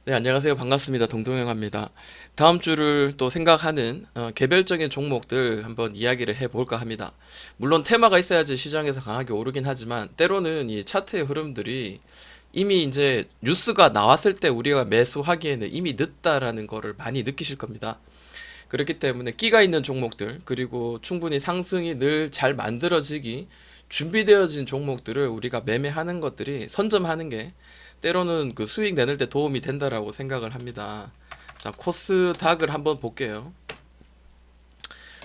네, 안녕하세요. 반갑습니다. 동동영합니다. 다음 주를 또 생각하는 개별적인 종목들 한번 이야기를 해볼까 합니다. 물론 테마가 있어야지 시장에서 강하게 오르긴 하지만 때로는 이 차트의 흐름들이 이미 이제 뉴스가 나왔을 때 우리가 매수하기에는 이미 늦다라는 거를 많이 느끼실 겁니다. 그렇기 때문에 끼가 있는 종목들 그리고 충분히 상승이 늘 잘 만들어지기 준비되어진 종목들을 우리가 매매하는 것들이 선점하는 게 때로는 그 수익 내는 데 도움이 된다라고 생각을 합니다. 자, 코스닥을 한번 볼게요.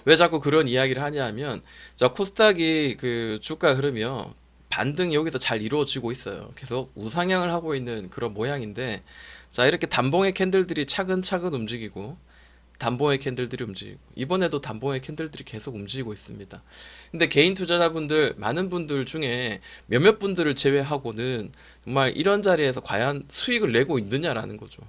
왜 자꾸 그런 이야기를 하냐 하면 자, 코스닥이 그 주가 흐름이요. 반등이 여기서 잘 이루어지고 있어요. 계속 우상향을 하고 있는 그런 모양인데 자, 이렇게 단봉의 캔들들이 차근차근 움직이고 단봉의 캔들들이 움직이고 이번에도 단봉의 캔들들이 계속 움직이고 있습니다. 근데 개인 투자자분들 많은 분들 중에 몇몇 분들을 제외하고는 정말 이런 자리에서 과연 수익을 내고 있느냐라는 거죠.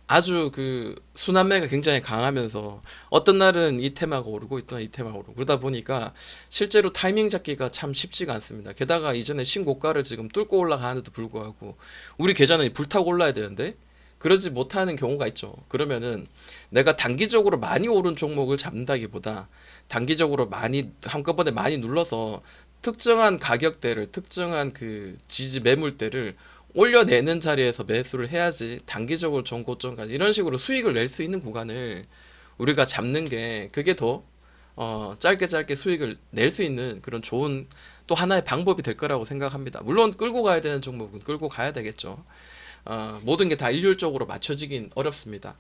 아주 그 순환매가 굉장히 강하면서 어떤 날은 이 테마가 오르고 있던 이 테마가 오르고 그러다 보니까 실제로 타이밍 잡기가 참 쉽지가 않습니다. 게다가 이전에 신고가를 지금 뚫고 올라가는데도 불구하고 우리 계좌는 불타고 올라야 되는데 그러지 못하는 경우가 있죠. 그러면은 내가 단기적으로 많이 오른 종목을 잡는다기보다 단기적으로 많이 한꺼번에 많이 눌러서 특정한 가격대를 특정한 그 지지 매물대를 올려내는 자리에서 매수를 해야지 단기적으로 전고점까지 이런 식으로 수익을 낼 수 있는 구간을 우리가 잡는 게 그게 더 짧게 짧게 수익을 낼 수 있는 그런 좋은 또 하나의 방법이 될 거라고 생각합니다. 물론 끌고 가야 되는 종목은 끌고 가야 되겠죠. 모든 게 다 일률적으로 맞춰지긴 어렵습니다.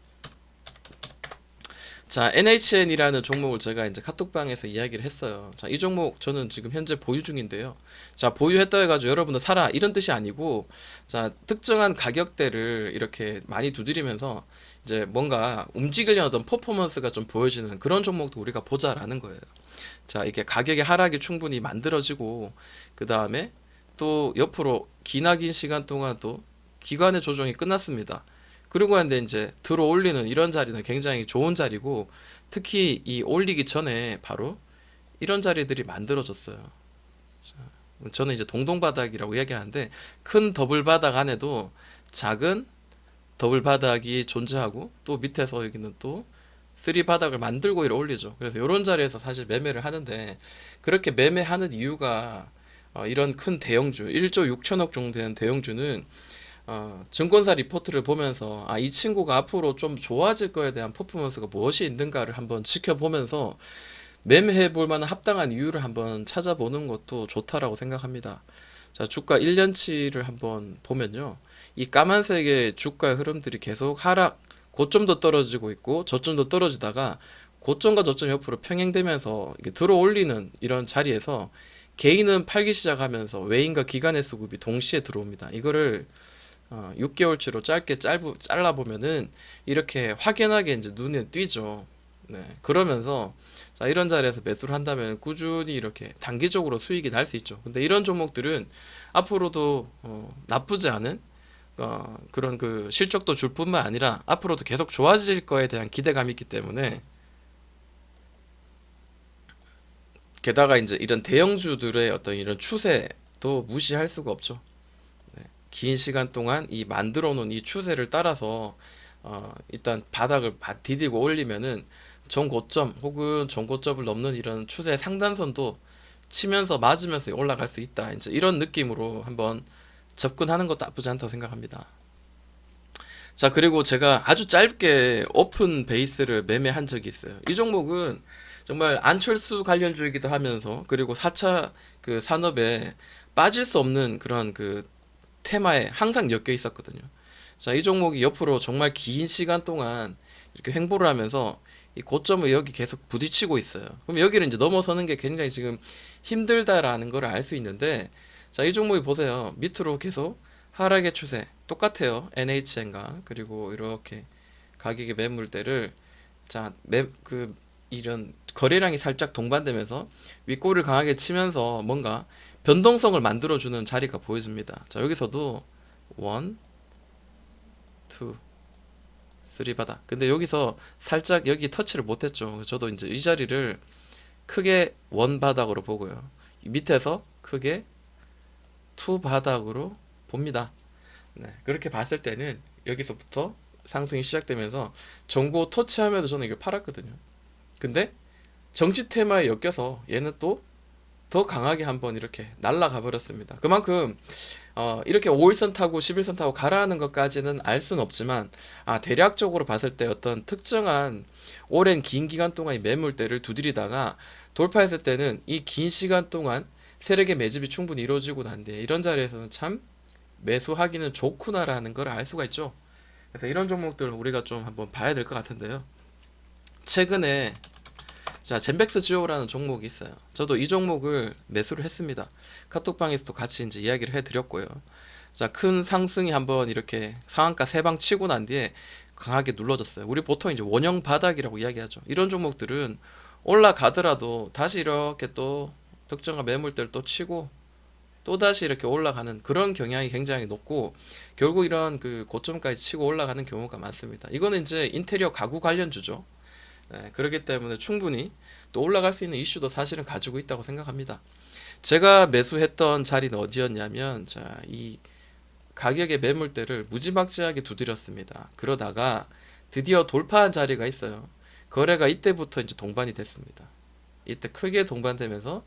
자, NHN이라는 종목을 제가 이제 카톡방에서 이야기를 했어요. 자, 이 종목 저는 지금 현재 보유 중인데요. 자, 보유했다 해가지고 여러분들 사라 이런 뜻이 아니고, 자, 특정한 가격대를 이렇게 많이 두드리면서 이제 뭔가 움직이려는 어떤 퍼포먼스가 좀 보여지는 그런 종목도 우리가 보자라는 거예요. 자, 이게 가격의 하락이 충분히 만들어지고, 그 다음에 또 옆으로 기나긴 시간 동안 또 기관의 조정이 끝났습니다. 그러고 하는데 이제 들어 올리는 이런 자리는 굉장히 좋은 자리고 특히 이 올리기 전에 바로 이런 자리들이 만들어졌어요. 저는 이제 동동바닥이라고 이야기하는데 큰 더블 바닥 안에도 작은 더블 바닥이 존재하고 또 밑에서 여기는 또 쓰리 바닥을 만들고 이렇게 올리죠. 그래서 이런 자리에서 사실 매매를 하는데 그렇게 매매하는 이유가 이런 큰 대형주 1조 6천억 정도 되는 대형주는 증권사 리포트를 보면서 이 친구가 앞으로 좀 좋아질 거에 대한 퍼포먼스가 무엇이 있는가를 한번 지켜보면서 매매해 볼 만한 합당한 이유를 한번 찾아보는 것도 좋다라고 생각합니다. 자, 주가 1년치를 한번 보면요. 이 까만색의 주가의 흐름들이 계속 하락, 고점도 떨어지고 있고 저점도 떨어지다가 고점과 저점 옆으로 평행되면서 이게 들어 올리는 이런 자리에서 개인은 팔기 시작하면서 외인과 기관의 수급이 동시에 들어옵니다. 이거를 6개월치로 짧게 잘라보면은 이렇게 확연하게 이제 눈에 띄죠. 네. 그러면서 자, 이런 자리에서 매수를 한다면 꾸준히 이렇게 단기적으로 수익이 날 수 있죠. 근데 이런 종목들은 앞으로도 나쁘지 않은 그런 그 실적도 줄 뿐만 아니라 앞으로도 계속 좋아질 거에 대한 기대감이 있기 때문에 게다가 이제 이런 대형주들의 어떤 이런 추세도 무시할 수가 없죠. 긴 시간 동안 이 만들어 놓은 이 추세를 따라서 일단 바닥을 디디고 올리면은 전고점 혹은 전고점을 넘는 이런 추세 상단선도 치면서 맞으면서 올라갈 수 있다. 이제 이런 느낌으로 한번 접근하는 것도 나쁘지 않다고 생각합니다. 자, 그리고 제가 아주 짧게 오픈 베이스를 매매한 적이 있어요. 이 종목은 정말 안철수 관련주이기도 하면서 그리고 4차 그 산업에 빠질 수 없는 그런 그 테마에 항상 엮여 있었거든요. 자, 이 종목이 옆으로 정말 긴 시간 동안 이렇게 횡보를 하면서 이 고점을 여기 계속 부딪히고 있어요. 그럼 여기를 이제 넘어서는 게 굉장히 지금 힘들다라는 걸 알 수 있는데, 자, 이 종목이 보세요. 밑으로 계속 하락의 추세 똑같아요. NHN과 그리고 이렇게 가격의 매물대를 자, 이런 거래량이 살짝 동반되면서 윗골을 강하게 치면서 뭔가 변동성을 만들어주는 자리가 보여집니다. 자, 여기서도 1, 2, 3 바닥. 근데 여기서 살짝 여기 터치를 못했죠. 저도 이제 이 자리를 크게 원 바닥으로 보고요. 밑에서 크게 투 바닥으로 봅니다. 네, 그렇게 봤을 때는 여기서부터 상승이 시작되면서 정고 터치하면서 저는 이걸 팔았거든요. 근데 정치 테마에 엮여서 얘는 또 더 강하게 한번 이렇게 날아가 버렸습니다. 그만큼 이렇게 5일선 타고 11선 타고 가라앉는 것까지는 알 수는 없지만, 대략적으로 봤을 때 어떤 특정한 오랜 긴 기간 동안 이 매물대를 두드리다가 돌파했을 때는 이 긴 시간 동안 세력의 매집이 충분히 이루어지고 난 뒤에 이런 자리에서는 참 매수하기는 좋구나라는 걸 알 수가 있죠. 그래서 이런 종목들 우리가 좀 한번 봐야 될 것 같은데요. 최근에 젠백스 지오라는 종목이 있어요. 저도 이 종목을 매수를 했습니다. 카톡방에서도 같이 이제 이야기를 해드렸고요. 큰 상승이 한번 이렇게 상한가 세 방 치고 난 뒤에 강하게 눌러졌어요. 우리 보통 이제 원형 바닥이라고 이야기하죠. 이런 종목들은 올라가더라도 다시 이렇게 또 특정한 매물대를 또 치고 또 다시 이렇게 올라가는 그런 경향이 굉장히 높고, 결국 이런 그 고점까지 치고 올라가는 경우가 많습니다. 이거는 이제 인테리어 가구 관련주죠. 네, 그렇기 때문에 충분히 또 올라갈 수 있는 이슈도 사실은 가지고 있다고 생각합니다. 제가 매수했던 자리는 어디였냐면, 이 가격의 매물대를 무지막지하게 두드렸습니다. 그러다가 드디어 돌파한 자리가 있어요. 거래가 이때부터 이제 동반이 됐습니다. 이때 크게 동반되면서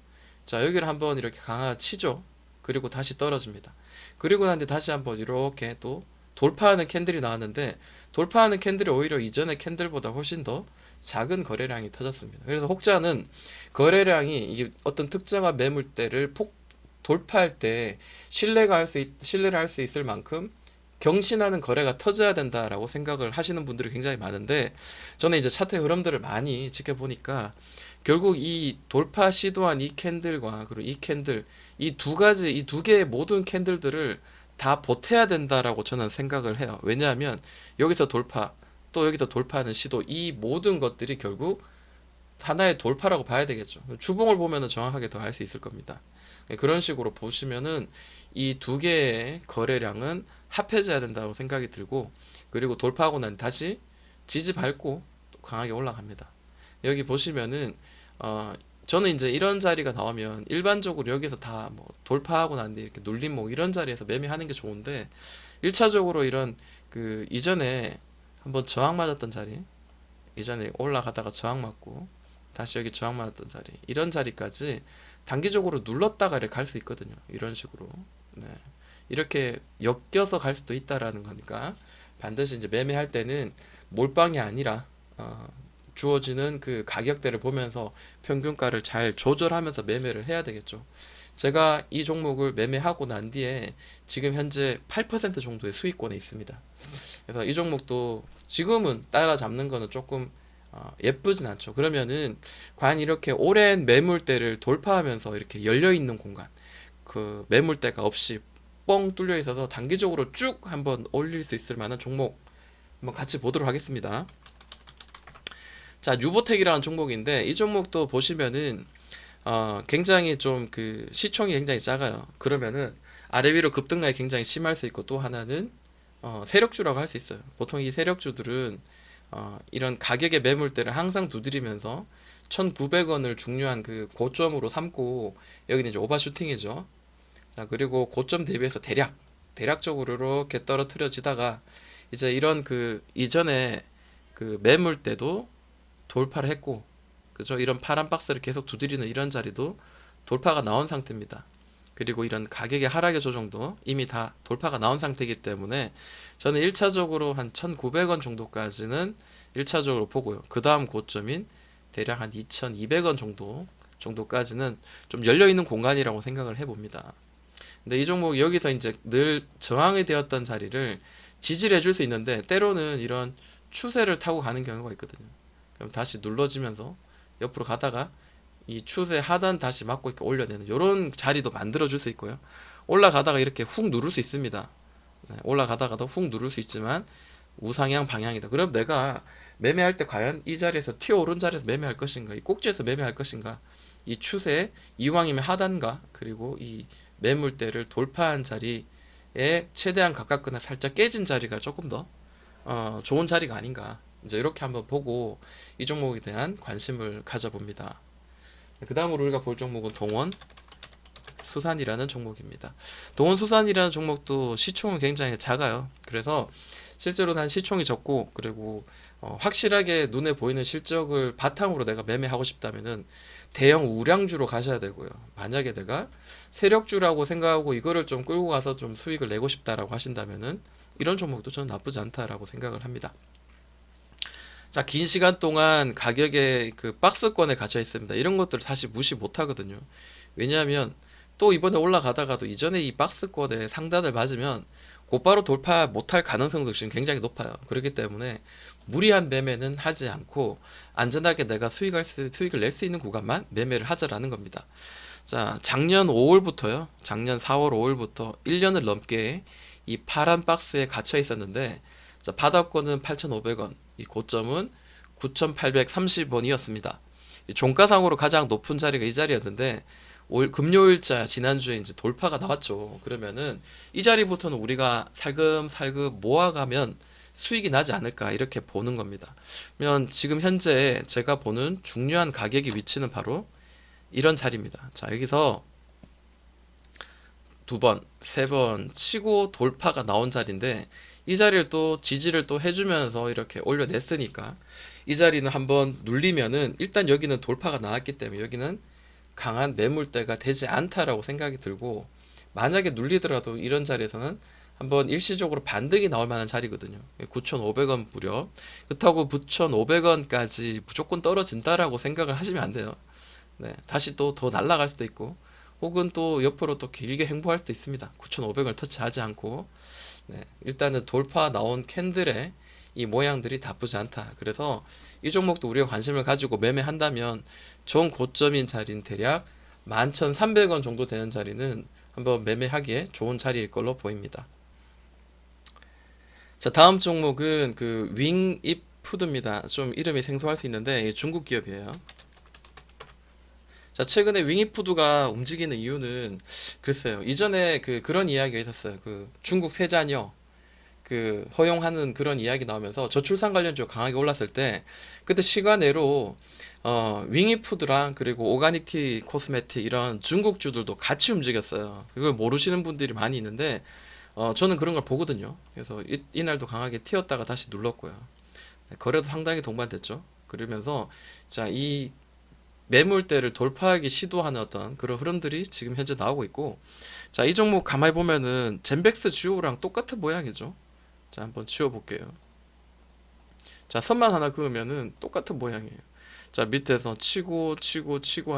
여기를 한번 이렇게 강하게 치죠. 그리고 다시 떨어집니다. 그리고 난 뒤에 다시 한번 이렇게 또 돌파하는 캔들이 나왔는데, 돌파하는 캔들이 오히려 이전의 캔들보다 훨씬 더 작은 거래량이 터졌습니다. 그래서 혹자는 거래량이 이게 어떤 특정한 매물대를 돌파할 때 신뢰를 할 수 있을 만큼 경신하는 거래가 터져야 된다라고 생각을 하시는 분들이 굉장히 많은데, 저는 이제 차트의 흐름들을 많이 지켜보니까 결국 이 돌파 시도한 이 캔들과 그리고 이 캔들, 이 두 개의 모든 캔들들을 다 보태야 된다라고 저는 생각을 해요. 왜냐하면 여기서 돌파, 또 여기서 돌파하는 시도, 이 모든 것들이 결국 하나의 돌파라고 봐야 되겠죠. 주봉을 보면은 정확하게 더 알 수 있을 겁니다. 그런 식으로 보시면은 이 두 개의 거래량은 합해져야 된다고 생각이 들고, 그리고 돌파하고 난 다시 지지 밟고 강하게 올라갑니다. 여기 보시면은 저는 이제 이런 자리가 나오면 일반적으로 여기서 다 뭐 돌파하고 난 뒤에 이렇게 눌림목 이런 자리에서 매매하는 게 좋은데, 1차적으로 이런 그 이전에 한번 저항 맞았던 자리, 이전에 올라가다가 저항 맞고 다시 여기 저항 맞았던 자리, 이런 자리까지 단기적으로 눌렀다가 이렇게 갈 수 있거든요. 이런 식으로. 네. 이렇게 엮여서 갈 수도 있다라는 거니까 반드시 이제 매매할 때는 몰빵이 아니라 주어지는 그 가격대를 보면서 평균가를 잘 조절하면서 매매를 해야 되겠죠. 제가 이 종목을 매매하고 난 뒤에 지금 현재 8% 정도의 수익권에 있습니다. 그래서 이 종목도 지금은 따라잡는 거는 조금 예쁘진 않죠. 그러면은 과연 이렇게 오랜 매물대를 돌파하면서 이렇게 열려 있는 공간, 그 매물대가 없이 뻥 뚫려 있어서 단기적으로 쭉 한번 올릴 수 있을 만한 종목 한번 같이 보도록 하겠습니다. 뉴보텍이라는 종목인데, 이 종목도 보시면은 굉장히 좀 그 시총이 굉장히 작아요. 그러면은 아래 위로 급등락이 굉장히 심할 수 있고, 또 하나는 세력주라고 할 수 있어요. 보통 이 세력주들은 이런 가격의 매물대를 항상 두드리면서 1,900원을 중요한 그 고점으로 삼고, 여기는 이제 오버슈팅이죠. 그리고 고점 대비해서 대략적으로 이렇게 떨어뜨려지다가 이제 이런 그 이전에 그 매물대도 돌파를 했고, 그죠? 이런 파란 박스를 계속 두드리는 이런 자리도 돌파가 나온 상태입니다. 그리고 이런 가격의 하락의 조정도 이미 다 돌파가 나온 상태이기 때문에 저는 1차적으로 한 1,900원 정도까지는 1차적으로 보고요. 그 다음 고점인 대략 한 2,200원 정도까지는 좀 열려있는 공간이라고 생각을 해봅니다. 근데 이 종목 여기서 이제 늘 저항이 되었던 자리를 지지를 해줄 수 있는데, 때로는 이런 추세를 타고 가는 경우가 있거든요. 그럼 다시 눌러지면서 옆으로 가다가 이 추세 하단 다시 맞고 이렇게 올려내는 이런 자리도 만들어 줄 수 있고요. 올라가다가 이렇게 훅 누를 수 있습니다. 네, 올라가다가도 훅 누를 수 있지만 우상향 방향이다. 그럼 내가 매매할 때 과연 이 자리에서 튀어오른 자리에서 매매할 것인가, 이 꼭지에서 매매할 것인가, 이 추세 이왕이면 하단가, 그리고 이 매물대를 돌파한 자리에 최대한 가깝거나 살짝 깨진 자리가 조금 더 좋은 자리가 아닌가, 이제 이렇게 한번 보고 이 종목에 대한 관심을 가져봅니다. 그 다음으로 우리가 볼 종목은 동원. 동원수산이라는 종목입니다. 동원수산이라는 종목도 시총은 굉장히 작아요. 그래서 실제로 난 시총이 적고, 그리고 확실하게 눈에 보이는 실적을 바탕으로 내가 매매하고 싶다면은 대형 우량주로 가셔야 되고요. 만약에 내가 세력주라고 생각하고 이거를 좀 끌고 가서 좀 수익을 내고 싶다라고 하신다면은 이런 종목도 저는 나쁘지 않다라고 생각을 합니다. 자, 긴 시간 동안 가격에 그 박스권에 갇혀 있습니다. 이런 것들을 사실 무시 못 하거든요. 왜냐하면 또 이번에 올라가다가도 이전에 이 박스권에 상단을 맞으면 곧바로 돌파 못할 가능성도 지금 굉장히 높아요. 그렇기 때문에 무리한 매매는 하지 않고 안전하게 내가 수익을 낼 수 있는 구간만 매매를 하자라는 겁니다. 자, 작년 5월부터요. 작년 4월 5월부터 1년을 넘게 이 파란 박스에 갇혀 있었는데, 자, 바닥권은 8,500원, 이 고점은 9,830원이었습니다. 종가상으로 가장 높은 자리가 이 자리였는데 금요일자 지난주에 이제 돌파가 나왔죠. 그러면은 이 자리부터는 우리가 살금살금 모아가면 수익이 나지 않을까 이렇게 보는 겁니다. 그러면 지금 현재 제가 보는 중요한 가격의 위치는 바로 이런 자리입니다. 자, 여기서 두 번, 세 번 치고 돌파가 나온 자리인데 이 자리를 또 지지를 또 해주면서 이렇게 올려냈으니까 이 자리는 한번 눌리면은 일단 여기는 돌파가 나왔기 때문에 여기는 강한 매물대가 되지 않다라고 생각이 들고, 만약에 눌리더라도 이런 자리에서는 한번 일시적으로 반등이 나올 만한 자리거든요. 9,500원 무렵. 그렇다고 9,500원까지 무조건 떨어진다라고 생각을 하시면 안 돼요. 네, 다시 또 더 날아갈 수도 있고, 혹은 또 옆으로 또 길게 횡보할 수도 있습니다. 9,500원을 터치하지 않고. 네, 일단은 돌파 나온 캔들의 이 모양들이 나쁘지 않다. 그래서 이 종목도 우리가 관심을 가지고 매매한다면 전 고점인 자리는 대략 11,300원 정도 되는 자리는 한번 매매하기에 좋은 자리일 걸로 보입니다. 자, 다음 종목은 그 윙입푸드입니다. 좀 이름이 생소할 수 있는데 중국 기업이에요. 자, 최근에 윙이푸드가 움직이는 이유는 글쎄요. 이전에 그런 이야기가 있었어요. 그 중국 세자녀 그 허용하는 그런 이야기 나오면서 저출산 관련주가 강하게 올랐을 때 그때 시간외로 윙이푸드랑 그리고 오가닉티 코스메틱 이런 중국주들도 같이 움직였어요. 그걸 모르시는 분들이 많이 있는데 저는 그런 걸 보거든요. 그래서 이날도 강하게 튀었다가 다시 눌렀고요. 네, 거래도 상당히 동반됐죠. 그러면서 자, 이 매물대를 돌파하기 시도하는 어떤 그런 흐름들이 지금 현재 나오고 있고, 자, 이 종목 가만히 보면은 젠백스 주요랑 똑같은 모양이죠. 자, 한번 치워볼게요. 자, 선만 하나 그으면은 똑같은 모양이에요. 자, 밑에서 치고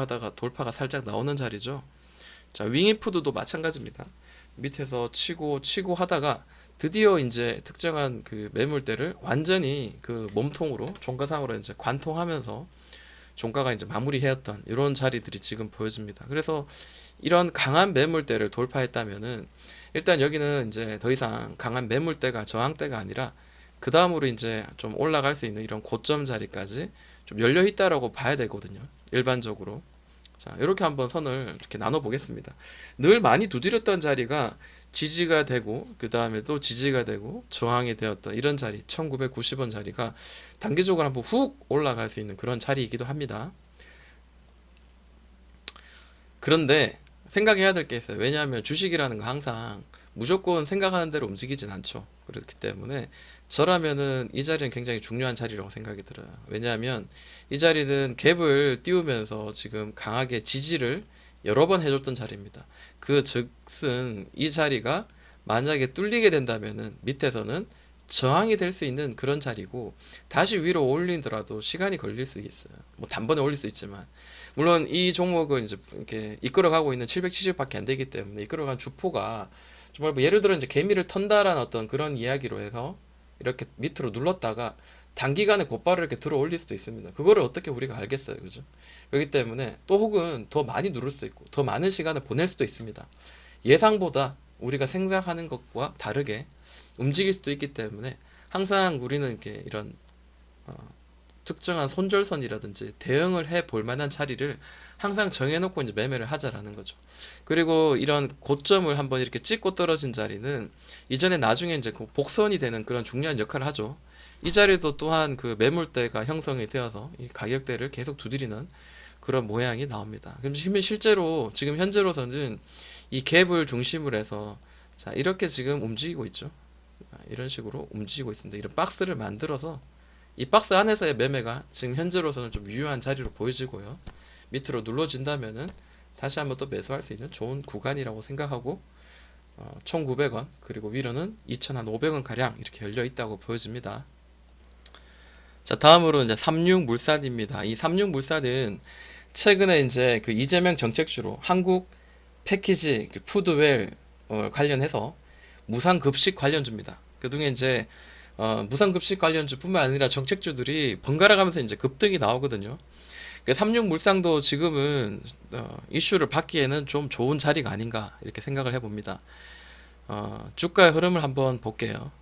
하다가 돌파가 살짝 나오는 자리죠. 자, 윙이푸드도 마찬가지입니다. 밑에서 치고 하다가 드디어 이제 특정한 그 매물대를 완전히 그 몸통으로 종가상으로 이제 관통하면서 종가가 이제 마무리해왔던 이런 자리들이 지금 보여집니다. 그래서 이런 강한 매물대를 돌파했다면은 일단 여기는 이제 더 이상 강한 매물대가 저항대가 아니라 그 다음으로 이제 좀 올라갈 수 있는 이런 고점 자리까지 좀 열려 있다라고 봐야 되거든요. 일반적으로. 자, 이렇게 한번 선을 이렇게 나눠 보겠습니다. 늘 많이 두드렸던 자리가 지지가 되고 그 다음에 또 지지가 되고 저항이 되었던 이런 자리 1990원 자리가 단기적으로 한번 훅 올라갈 수 있는 그런 자리이기도 합니다. 그런데 생각해야 될 게 있어요. 왜냐하면 주식이라는 거 항상 무조건 생각하는 대로 움직이진 않죠. 그렇기 때문에 저라면은 이 자리는 굉장히 중요한 자리라고 생각이 들어요. 왜냐하면 이 자리는 갭을 띄우면서 지금 강하게 지지를 여러 번 해줬던 자리입니다. 그 즉슨 이 자리가 만약에 뚫리게 된다면은 밑에서는 저항이 될 수 있는 그런 자리고, 다시 위로 올리더라도 시간이 걸릴 수 있어요. 뭐 단번에 올릴 수 있지만, 물론 이 종목을 이제 이렇게 이끌어가고 있는 770밖에 안 되기 때문에 이끌어간 주포가 정말 뭐 예를 들어 이제 개미를 턴다라는 어떤 그런 이야기로 해서 이렇게 밑으로 눌렀다가 단기간에 곧바로 이렇게 들어 올릴 수도 있습니다. 그거를 어떻게 우리가 알겠어요, 그죠? 그렇기 때문에 또 혹은 더 많이 누를 수도 있고 더 많은 시간을 보낼 수도 있습니다. 예상보다 우리가 생각하는 것과 다르게 움직일 수도 있기 때문에 항상 우리는 이렇게 이런 특정한 손절선이라든지 대응을 해 볼 만한 자리를 항상 정해놓고 이제 매매를 하자라는 거죠. 그리고 이런 고점을 한번 이렇게 찍고 떨어진 자리는 이전에 나중에 이제 그 복선이 되는 그런 중요한 역할을 하죠. 이 자리도 또한 그 매물대가 형성이 되어서 이 가격대를 계속 두드리는 그런 모양이 나옵니다. 그럼 실제로 지금 현재로서는 이 갭을 중심으로 해서 자 이렇게 지금 움직이고 있죠. 이런 식으로 움직이고 있습니다. 이런 박스를 만들어서 이 박스 안에서의 매매가 지금 현재로서는 좀 유효한 자리로 보여지고요. 밑으로 눌러진다면은 다시 한번 또 매수할 수 있는 좋은 구간이라고 생각하고 1,900원 그리고 위로는 2,500원 가량 이렇게 열려 있다고 보여집니다. 자, 다음으로 이제 삼육물산입니다. 이 삼육물산은 최근에 이제 그 이재명 정책주로 한국 패키지 푸드웰 관련해서 무상급식 관련주입니다. 그중에 이제 무상급식 관련주뿐만 아니라 정책주들이 번갈아 가면서 이제 급등이 나오거든요. 삼육물상도 지금은 이슈를 받기에는 좀 좋은 자리가 아닌가 이렇게 생각을 해봅니다. 주가의 흐름을 한번 볼게요.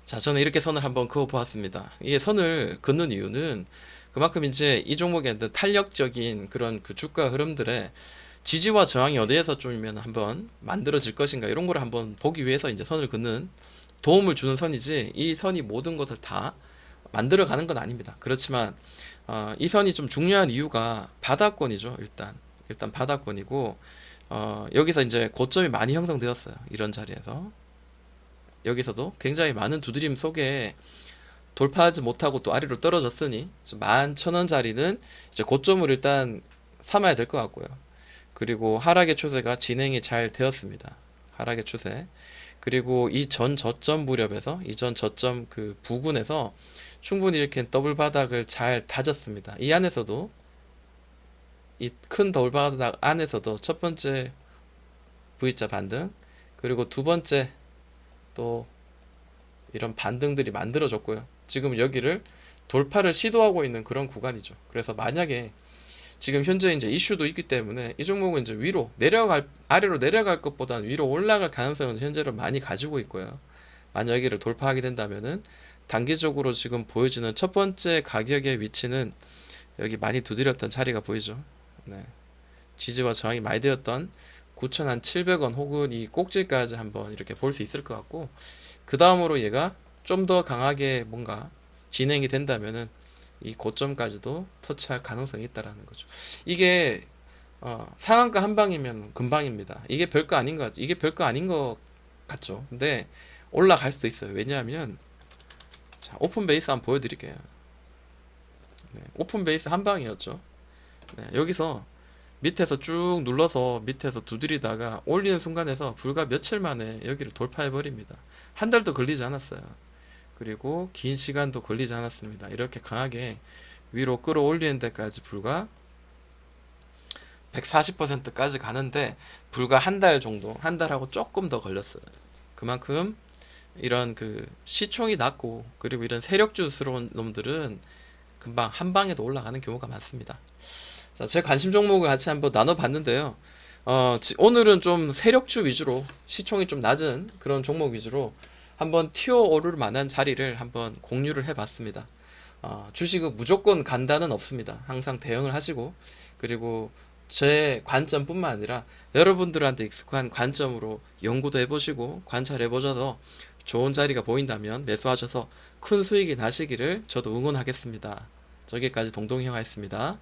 자, 저는 이렇게 선을 한번 그어 보았습니다. 이게 선을 긋는 이유는 그만큼 이제 이 종목의 탄력적인 그런 그 주가 흐름들의 지지와 저항이 어디에서 좀이면 한번 만들어질 것인가 이런 거를 한번 보기 위해서 이제 선을 긋는 도움을 주는 선이지 이 선이 모든 것을 다 만들어 가는 건 아닙니다. 그렇지만 이 선이 좀 중요한 이유가 바닥권이죠. 일단 바닥권이고 여기서 이제 고점이 많이 형성되었어요. 이런 자리에서 여기서도 굉장히 많은 두드림 속에 돌파하지 못하고 또 아래로 떨어졌으니 11,000원짜리는 이제 고점을 일단 삼아야 될 것 같고요. 그리고 하락의 추세가 진행이 잘 되었습니다. 하락의 추세. 그리고 이 전 저점 무렵에서 이전 저점 그 부근에서 충분히 이렇게 더블 바닥을 잘 다졌습니다. 이 안에서도 이 큰 더블 바닥 안에서도 첫 번째 V자 반등 그리고 두 번째 또 이런 반등들이 만들어졌고요. 지금 여기를 돌파를 시도하고 있는 그런 구간이죠. 그래서 만약에 지금 현재 이제 이슈도 있기 때문에 이 종목은 이제 아래로 내려갈 것보다는 위로 올라갈 가능성은 현재로 많이 가지고 있고요. 만약 여기를 돌파하게 된다면은 단기적으로 지금 보여지는 첫 번째 가격의 위치는 여기 많이 두드렸던 자리가 보이죠. 네. 지지와 저항이 많이 되었던 9,700원 혹은 이 꼭지까지 한번 이렇게 볼 수 있을 것 같고 그 다음으로 얘가 좀 더 강하게 뭔가 진행이 된다면은 이 고점까지도 터치할 가능성이 있다라는 거죠. 이게 상한가 한 방이면 금방입니다. 이게 별거 아닌 것 같죠. 근데 올라갈 수도 있어요. 왜냐하면 자, 오픈 베이스 한번 보여드릴게요. 네, 오픈 베이스 한 방이었죠. 네, 여기서 밑에서 쭉 눌러서 밑에서 두드리다가 올리는 순간에서 불과 며칠 만에 여기를 돌파해 버립니다. 한 달도 걸리지 않았어요. 그리고 긴 시간도 걸리지 않았습니다. 이렇게 강하게 위로 끌어올리는 데까지 불과 140%까지 가는데 불과 한 달 정도, 한 달하고 조금 더 걸렸어요. 그만큼 이런 그 시총이 낮고 그리고 이런 세력주스러운 놈들은 금방 한 방에도 올라가는 경우가 많습니다. 자, 제 관심 종목을 같이 한번 나눠봤는데요. 오늘은 좀 세력주 위주로 시총이 좀 낮은 그런 종목 위주로 한번 튀어오를 만한 자리를 한번 공유를 해봤습니다. 주식은 무조건 간다는 없습니다. 항상 대응을 하시고 그리고 제 관점뿐만 아니라 여러분들한테 익숙한 관점으로 연구도 해보시고 관찰해보셔서 좋은 자리가 보인다면 매수하셔서 큰 수익이 나시기를 저도 응원하겠습니다. 저기까지 동동이 형아였습니다.